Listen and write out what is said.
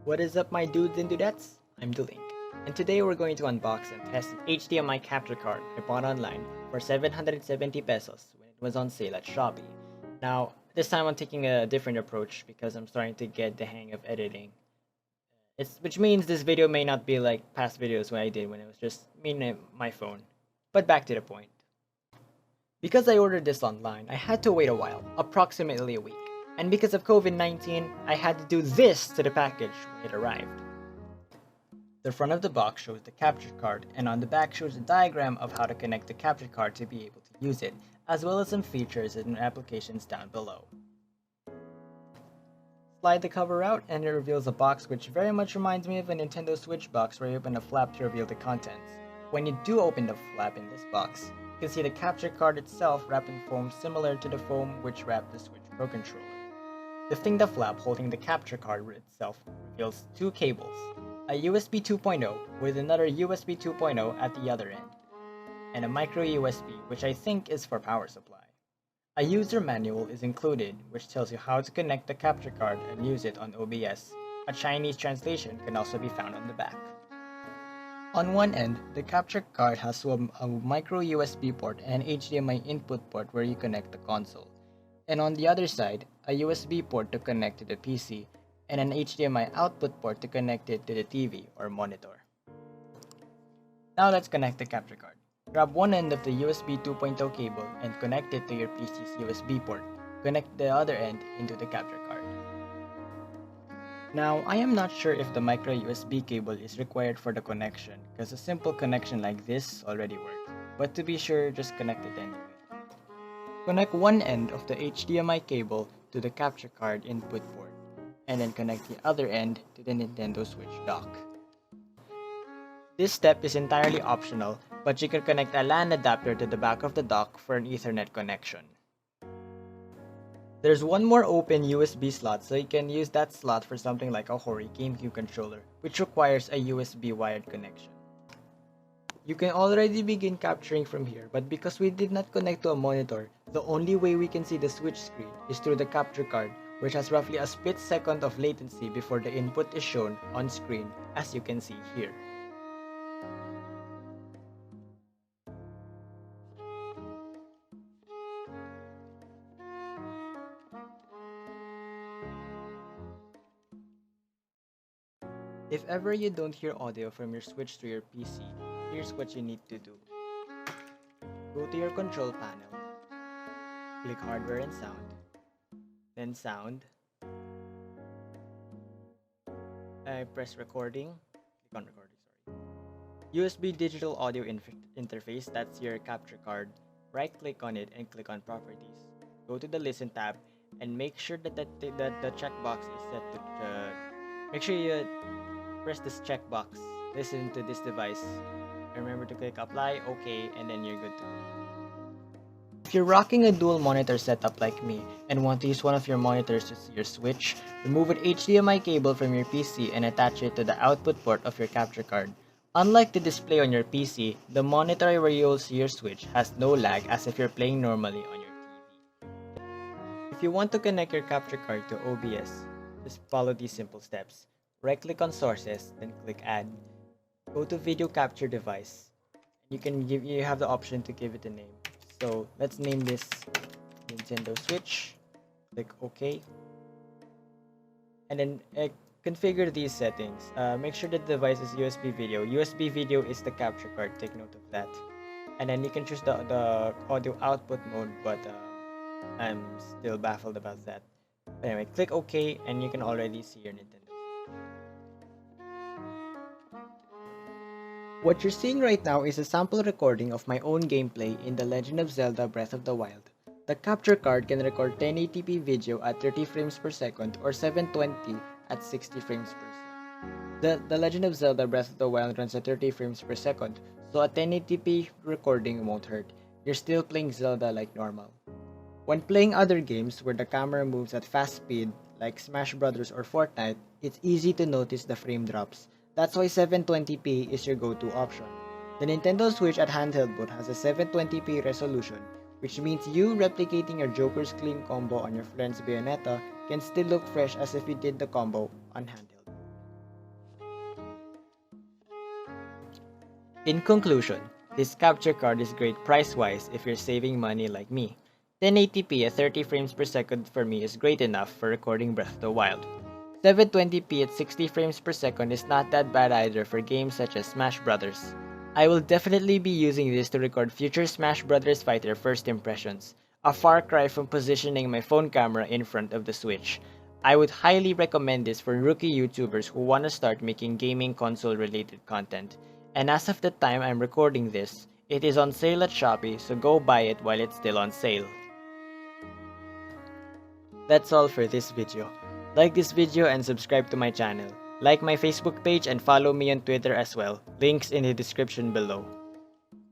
What is up, my dudes and dudettes? I'm the Link, and today we're going to unbox and test an HDMI capture card I bought online for 770 pesos when it was on sale at Shopee. Now, this time I'm taking a different approach because I'm starting to get the hang of editing. Which means this video may not be like past videos when I did when it was just me and my phone. But back to the point. Because I ordered this online, I had to wait a while, approximately a week. And because of COVID-19, I had to do this to the package when it arrived. The front of the box shows the capture card, and on the back shows a diagram of how to connect the capture card to be able to use it, as well as some features and applications down below. Slide the cover out and it reveals a box which very much reminds me of a Nintendo Switch box where you open a flap to reveal the contents. When you do open the flap in this box, you can see the capture card itself wrapped in foam similar to the foam which wrapped the Switch Pro controller. Lifting the flap holding the capture card itself reveals two cables, a USB 2.0 with another USB 2.0 at the other end, and a micro USB which I think is for power supply. A user manual is included which tells you how to connect the capture card and use it on OBS. A Chinese translation can also be found on the back. On one end, the capture card has a micro USB port and an HDMI input port where you connect the console. And on the other side, a USB port to connect to the PC, and an HDMI output port to connect it to the TV or monitor. Now let's connect the capture card. Grab one end of the USB 2.0 cable and connect it to your PC's USB port. Connect the other end into the capture card. Now, I am not sure if the micro USB cable is required for the connection, because a simple connection like this already works. But to be sure, just connect it anyway. Connect one end of the HDMI cable to the capture card input port, and then connect the other end to the Nintendo Switch dock. This step is entirely optional, but you can connect a LAN adapter to the back of the dock for an Ethernet connection. There's one more open USB slot, so you can use that slot for something like a Hori GameCube controller, which requires a USB wired connection. You can already begin capturing from here, but because we did not connect to a monitor, the only way we can see the Switch screen is through the capture card, which has roughly a split second of latency before the input is shown on screen, as you can see here. If ever you don't hear audio from your Switch to your PC, here's what you need to do. Go to your control panel, click hardware and sound, then sound, press recording, click on recording, USB digital audio interface, that's your capture card, right click on it and click on properties. Go to the listen tab and make sure that the checkbox is set to, make sure you press this checkbox, listen to this device, and remember to click apply, OK, and then you're good to go. If you're rocking a dual monitor setup like me and want to use one of your monitors to see your Switch, remove an HDMI cable from your PC and attach it to the output port of your capture card. Unlike the display on your PC, the monitor where you'll see your Switch has no lag as if you're playing normally on your TV. If you want to connect your capture card to OBS, just follow these simple steps. Right-click on Sources, then click Add. Go to Video Capture Device. You have the option to give it a name. So let's name this Nintendo Switch. Click OK. And then configure these settings. Make sure that the device is USB video. USB video is the capture card. Take note of that. And then you can choose the audio output mode, but I'm still baffled about that. But anyway, click OK, and you can already see your Nintendo. What you're seeing right now is a sample recording of my own gameplay in The Legend of Zelda Breath of the Wild. The capture card can record 1080p video at 30 frames per second or 720 at 60 frames per second. The Legend of Zelda Breath of the Wild runs at 30 frames per second, so a 1080p recording won't hurt. You're still playing Zelda like normal. When playing other games where the camera moves at fast speed, like Smash Bros. Or Fortnite, it's easy to notice the frame drops. That's why 720p is your go-to option. The Nintendo Switch at handheld mode has a 720p resolution, which means you replicating your Joker's clean combo on your friend's Bayonetta can still look fresh as if you did the combo on handheld. In conclusion, this capture card is great price-wise if you're saving money like me. 1080p at 30 frames per second for me is great enough for recording Breath of the Wild. 720p at 60 frames per second is not that bad either for games such as Smash Brothers. I will definitely be using this to record future Smash Brothers Fighter first impressions, a far cry from positioning my phone camera in front of the Switch. I would highly recommend this for rookie YouTubers who want to start making gaming console related content. And as of the time I'm recording this, it is on sale at Shopee, so go buy it while it's still on sale. That's all for this video. Like this video and subscribe to my channel. Like my Facebook page and follow me on Twitter as well. Links in the description below.